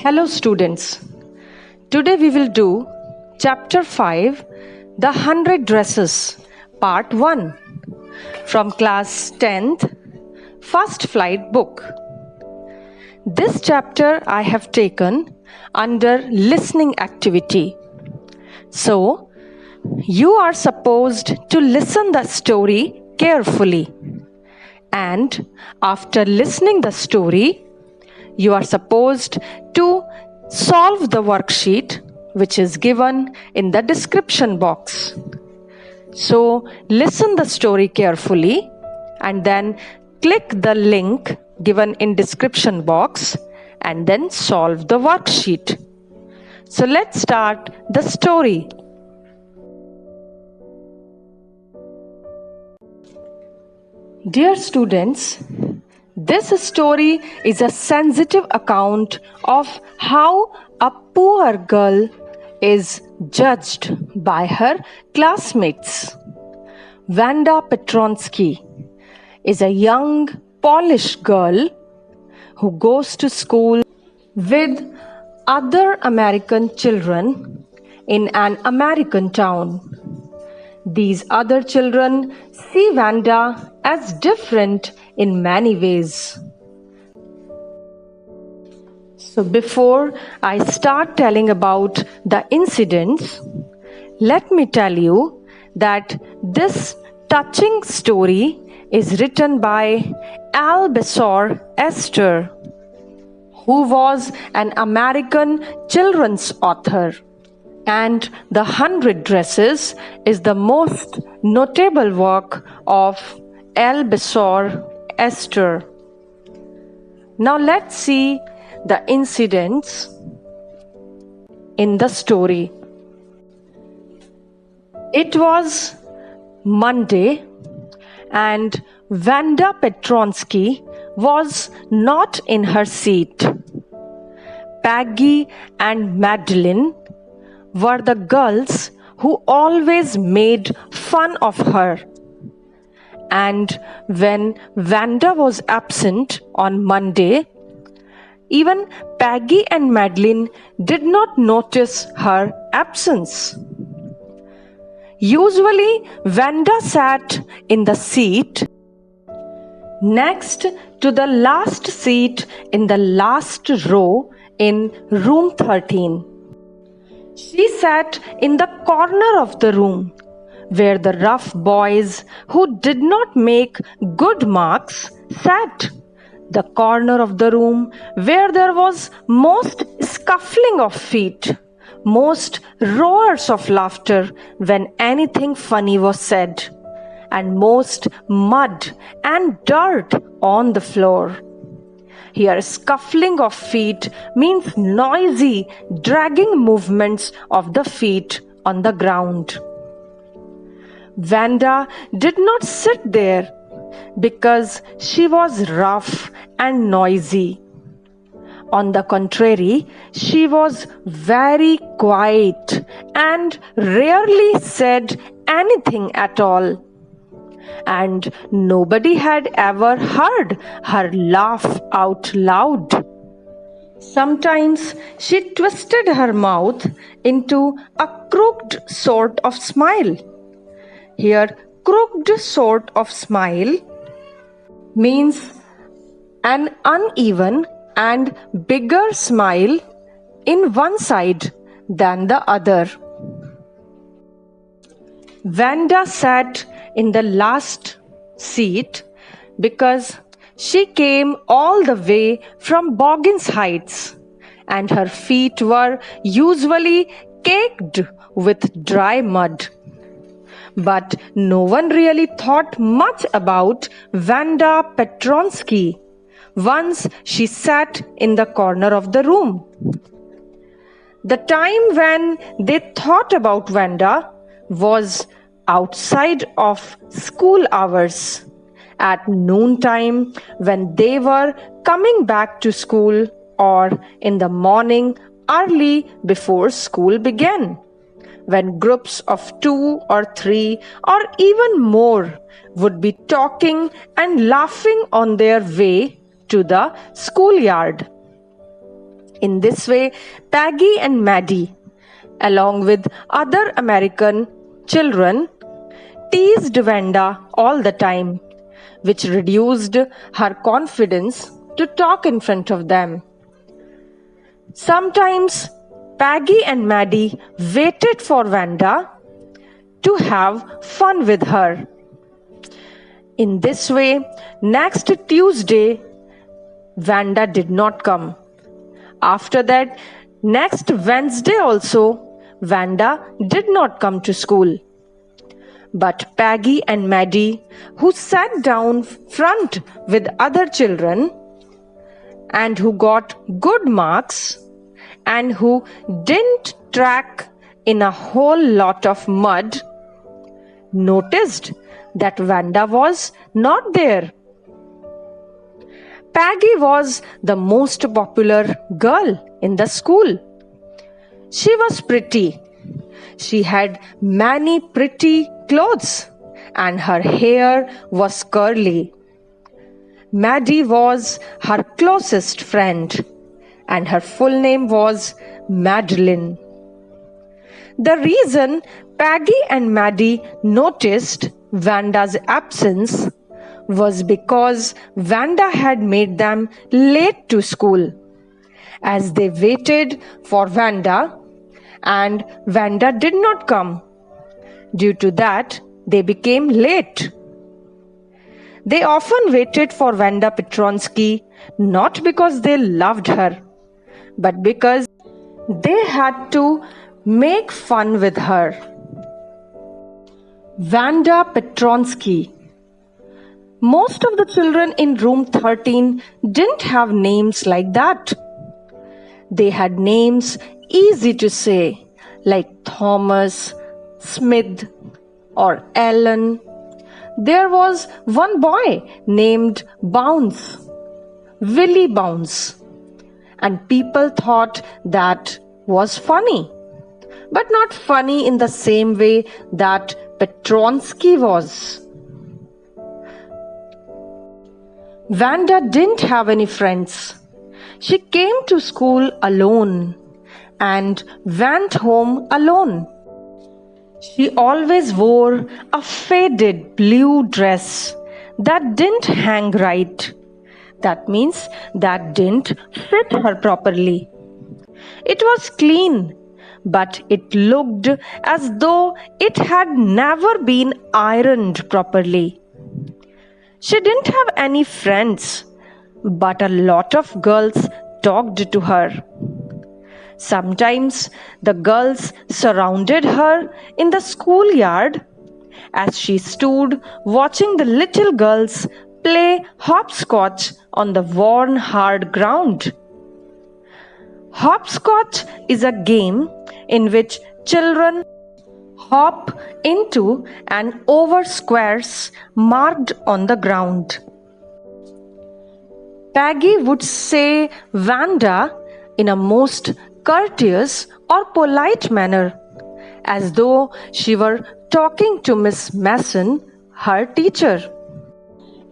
Hello students, today we will do Chapter 5, The 100 Dresses, Part 1 from Class 10th, First Flight book. This chapter I have taken under listening activity. So, you are supposed to listen the story carefully. And after listening the story, you are supposed to solve the worksheet which is given in the description box. So listen the story carefully and then click the link given in description box and then solve the worksheet. So let's start the story. Dear students, this story is a sensitive account of how a poor girl is judged by her classmates. Vanda is a young Polish girl who goes to school with other American children in an American town. These other children see Vanda as different in many ways. So before I start telling about the incidents, let me tell you that this touching story is written by Esther, who was an American children's author. And The 100 Dresses is the most notable work of Esther. Now let's see the incidents in the story. It was Monday and Vanda was not in her seat. Peggy and Madeline were the girls who always made fun of her. And when Vanda was absent on Monday, even Peggy and Madeline did not notice her absence. Usually, Vanda sat in the seat next to the last seat in the last row in room 13. She sat in the corner of the room where the rough boys who did not make good marks sat. The corner of the room where there was most scuffling of feet, most roars of laughter when anything funny was said, and most mud and dirt on the floor. Here, scuffling of feet means noisy, dragging movements of the feet on the ground. Vanda did not sit there because she was rough and noisy. On the contrary, she was very quiet and rarely said anything at all. And nobody had ever heard her laugh out loud. Sometimes she twisted her mouth into a crooked sort of smile. Here, crooked sort of smile means an uneven and bigger smile in one side than the other. Vanda sat in the last seat because she came all the way from Boggins Heights and her feet were usually caked with dry mud. But no one really thought much about Vanda once she sat in the corner of the room. The time when they thought about Vanda was outside of school hours, at noontime when they were coming back to school, or in the morning early before school began, when groups of 2 or 3 or even more would be talking and laughing on their way to the schoolyard. In this way, Peggy and Maddie, along with other American children, teased Vanda all the time, which reduced her confidence to talk in front of them. Sometimes Peggy and Maddie waited for Vanda to have fun with her. In this way, next Tuesday, Vanda did not come. After that, next Wednesday also, Vanda did not come to school. But Peggy and Maddie, who sat down front with other children and who got good marks and who didn't track in a whole lot of mud, noticed that Vanda was not there. Peggy was the most popular girl in the school. She was pretty. She had many pretty clothes and her hair was curly. Maddie was her closest friend and her full name was Madeline. The reason Peggy and Maddie noticed Vanda's absence was because Vanda had made them late to school. As they waited for Vanda and Vanda did not come. Due to that, they became late. They often waited for Vanda Petronsky not because they loved her, but because they had to make fun with her. Vanda Petronsky. Most of the children in room 13 didn't have names like that. They had names easy to say, like Thomas, Smith, or Ellen. There was one boy named Bounce, Willie Bounce, and people thought that was funny, but not funny in the same way that Petronsky was. Vanda didn't have any friends. She came to school alone and went home alone. She always wore a faded blue dress that didn't hang right. That means that didn't fit her properly. It was clean, but it looked as though it had never been ironed properly. She didn't have any friends, but a lot of girls talked to her. Sometimes the girls surrounded her in the schoolyard as she stood watching the little girls play hopscotch on the worn hard ground. Hopscotch is a game in which children hop into and over squares marked on the ground. Peggy would say Vanda in a most courteous or polite manner, as though she were talking to Miss Mason, her teacher,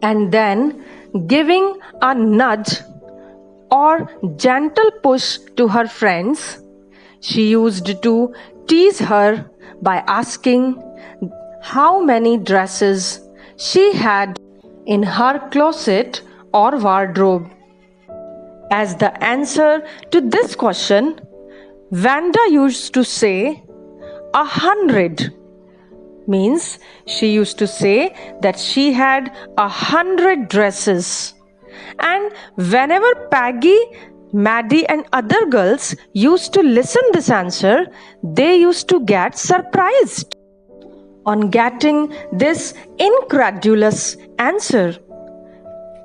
and then giving a nudge or gentle push to her friends. She used to tease her by asking how many dresses she had in her closet or wardrobe. As the answer to this question, Vanda used to say 100. Means she used to say that she had 100 dresses. And whenever Peggy, Maddie and other girls used to listen this answer, they used to get surprised on getting this incredulous answer.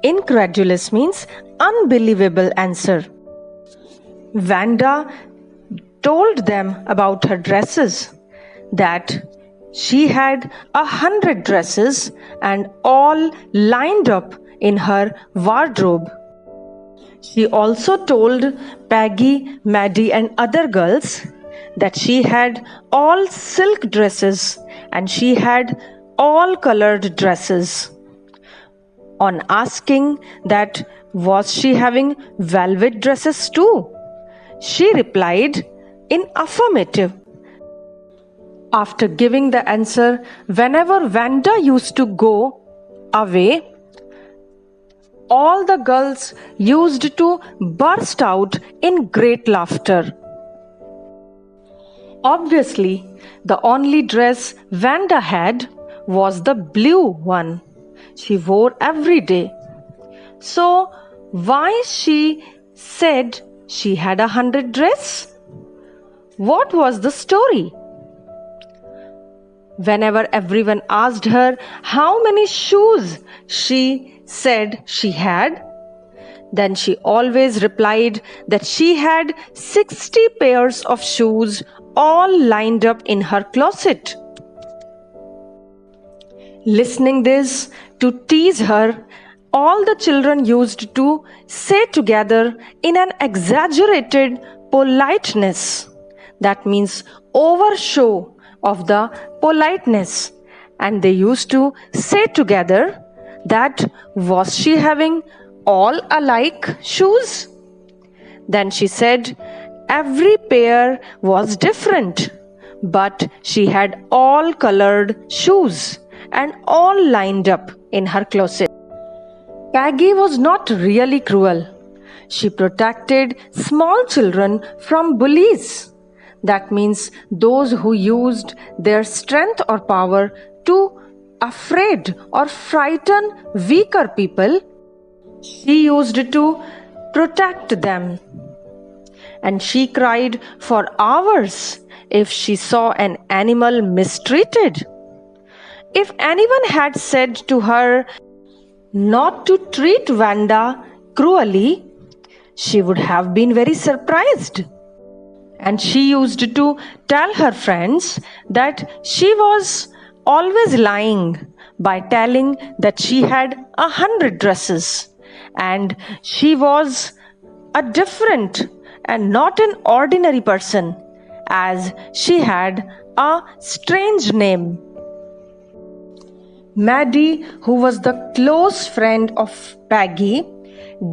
Incredulous means unbelievable answer. Vanda told them about her dresses, that she had 100 dresses and all lined up in her wardrobe. She also told Peggy, Maddie and other girls that she had all silk dresses and she had all colored dresses. On asking that was she having velvet dresses too, She replied in affirmative. After giving the answer, whenever Vanda used to go away, all the girls used to burst out in great laughter. Obviously, the only dress Vanda had was the blue one she wore every day. So, why she said she had 100 dress? What was the story? Whenever everyone asked her how many shoes she said she had, then she always replied that she had 60 pairs of shoes all lined up in her closet. Listening this to tease her, all the children used to say together in an exaggerated politeness. That means overshow of the politeness. And they used to say together that was she having all alike shoes? Then she said every pair was different, but she had all colored shoes and all lined up in her closet. Peggy was not really cruel. She protected small children from bullies. That means those who used their strength or power to afraid or frighten weaker people. She used to protect them. And she cried for hours if she saw an animal mistreated. If anyone had said to her not to treat Vanda cruelly, she would have been very surprised. And she used to tell her friends that she was always lying by telling that she had 100 dresses and she was a different and not an ordinary person, as she had a strange name. Maddie, who was the close friend of Peggy,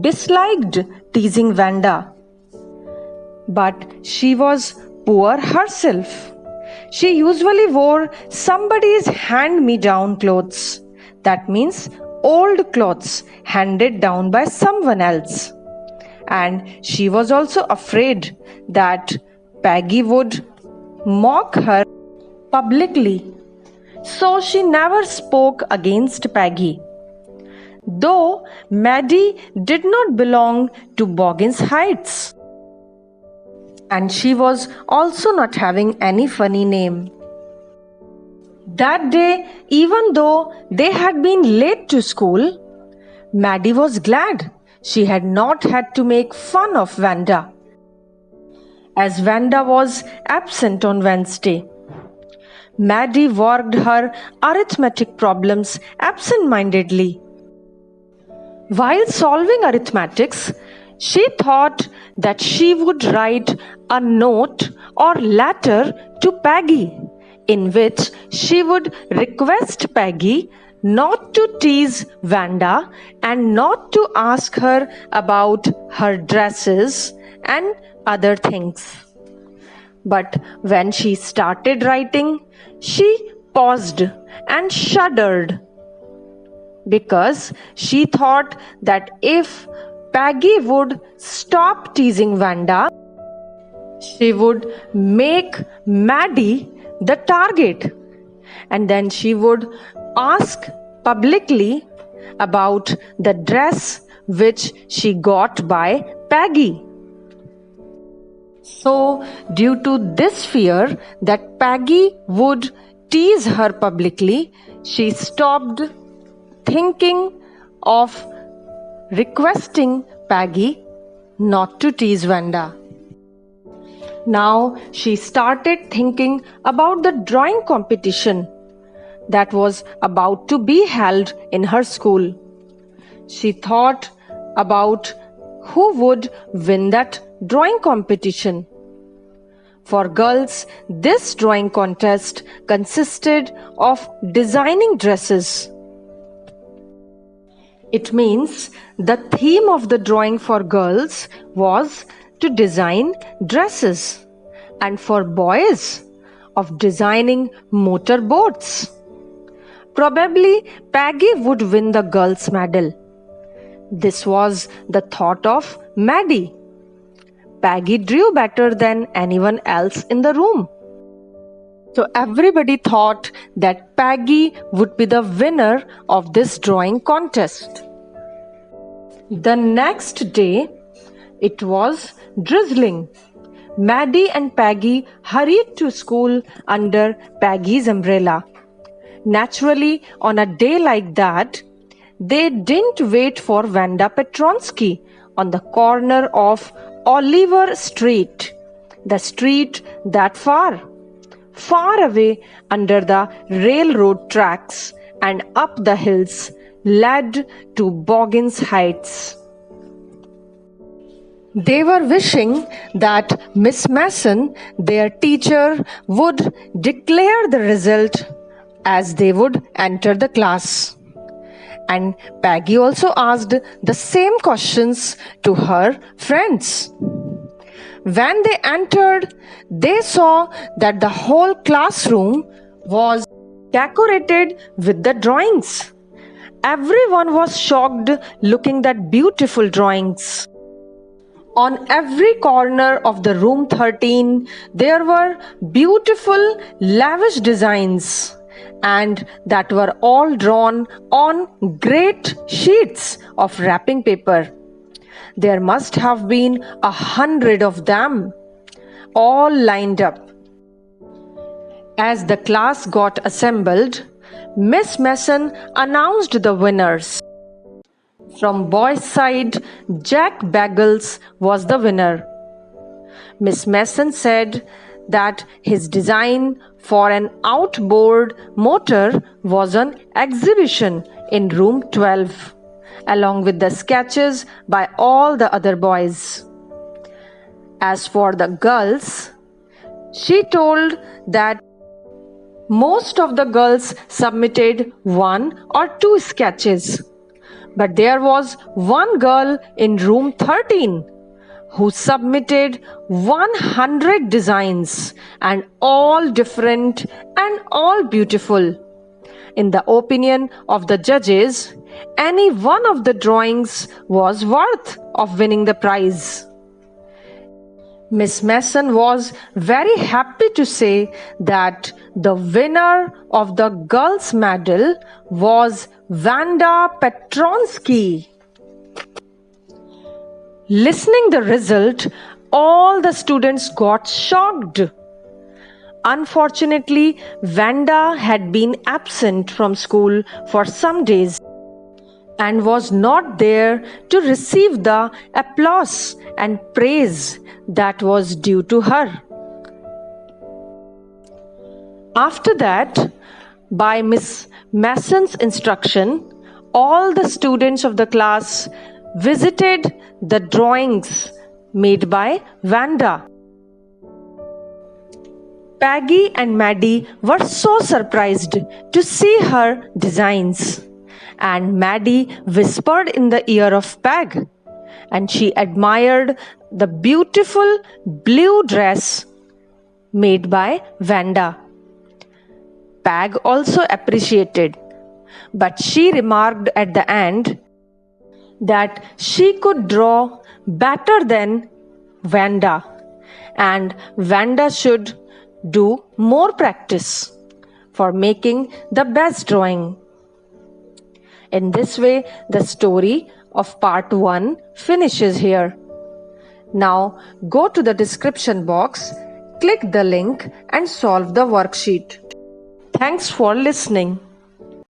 disliked teasing Vanda. But she was poor herself. She usually wore somebody's hand-me-down clothes. That means old clothes handed down by someone else. And she was also afraid that Peggy would mock her publicly. So she never spoke against Peggy. Though Maddie did not belong to Boggins Heights. And she was also not having any funny name. That day, even though they had been late to school, Maddie was glad she had not had to make fun of Vanda, as Vanda was absent on Wednesday. Maddie worked her arithmetic problems absent-mindedly. While solving arithmetics, she thought that she would write a note or letter to Peggy, in which she would request Peggy not to tease Vanda and not to ask her about her dresses and other things. But when she started writing, she paused and shuddered because she thought that if Peggy would stop teasing Vanda, she would make Maddie the target, and then she would ask publicly about the dress which she got by Peggy. So, due to this fear that Peggy would tease her publicly, she stopped thinking of requesting Peggy not to tease Vanda. Now she started thinking about the drawing competition that was about to be held in her school. She thought about who would win that drawing competition. For girls, this drawing contest consisted of designing dresses. It means the theme of the drawing for girls was to design dresses, and for boys of designing motorboats. Probably Peggy would win the girls' medal. This was the thought of Maddie. Peggy drew better than anyone else in the room. So everybody thought that Peggy would be the winner of this drawing contest. The next day, it was drizzling. Maddie and Peggy hurried to school under Peggy's umbrella. Naturally, on a day like that, they didn't wait for Vanda Petronsky on the corner of Oliver Street, the street that far away under the railroad tracks and up the hills led to Boggins Heights. They were wishing that Miss Mason, their teacher, would declare the result as they would enter the class. And Peggy also asked the same questions to her friends. When they entered, they saw that the whole classroom was decorated with the drawings. Everyone was shocked looking at beautiful drawings. On every corner of the room 13, there were beautiful, lavish designs, and that were all drawn on great sheets of wrapping paper. There must have been 100 of them, all lined up. As the class got assembled, Miss Mason announced the winners. From boys' side, Jack Bagels was the winner. Miss Mason said that his design for an outboard motor was on exhibition in room 12, along with the sketches by all the other boys. As for the girls, she told that most of the girls submitted 1 or 2 sketches, but there was one girl in room 13 who submitted 100 designs, and all different and all beautiful. In the opinion of the judges, any one of the drawings was worth of winning the prize. Miss Mason was very happy to say that the winner of the girls' medal was Vanda Petronsky. Listening the result, all the students got shocked. Unfortunately, Vanda had been absent from school for some days and was not there to receive the applause and praise that was due to her. After that, by Miss Mason's instruction, all the students of the class visited the drawings made by Vanda. Peggy and Maddie were so surprised to see her designs, and Maddie whispered in the ear of Peg, and she admired the beautiful blue dress made by Vanda. Peg also appreciated, but she remarked at the end that she could draw better than Vanda, and Vanda should do more practice for making the best drawing. In this way, the story of part 1 finishes here. Now go to the description box, click the link and solve the worksheet. Thanks for listening.